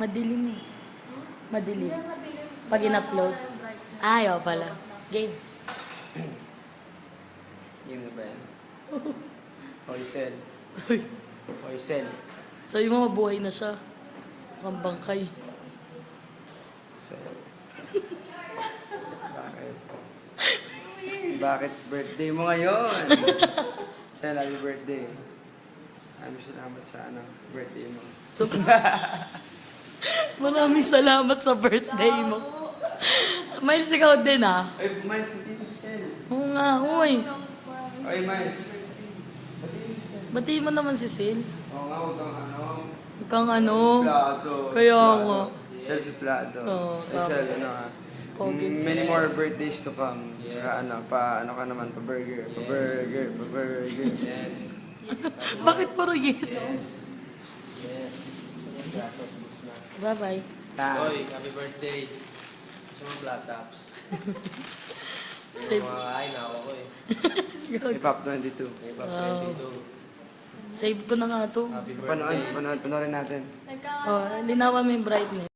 Madilim eh. Madilim. Hindi madilim. Pag in-upload. Wala yung bright. Ayaw pala. Game. Game na ba yan? Oisel. Oisel. Sabi mo, mabuhay na siya. Mukhang bangkay. So, bakit? Bakit birthday mo ngayon? Sel, happy birthday. Salamat sa birthday mo. So, maraming salamat sa birthday mo. Miles, ikaw din ah. Ay, Miles, pati mo si Sel. Oo nga, uy. Ay, Miles. Pati mo si Sel. Batiin mo naman si Sil. Oo nga, huwag kang Huwag kang ano. Plado. Kaya Plado. nga. Sel si Plado. Oo, Ay, Sel, Okay. many more birthdays to come. Tsaka ka naman, pa-burger. Pa-burger, pa-burger. Yes. Bakit puro yes? Yes. Bye-bye. Hoy, happy birthday. Gusto mo flat tops? Save. Yung mga kain ako ko eh. Hip-Hop 22. May pap Wow. 22. Save ko na nga to. Happy birthday. Panoorin natin. Nagka- Oh, linawan mo yung brightness.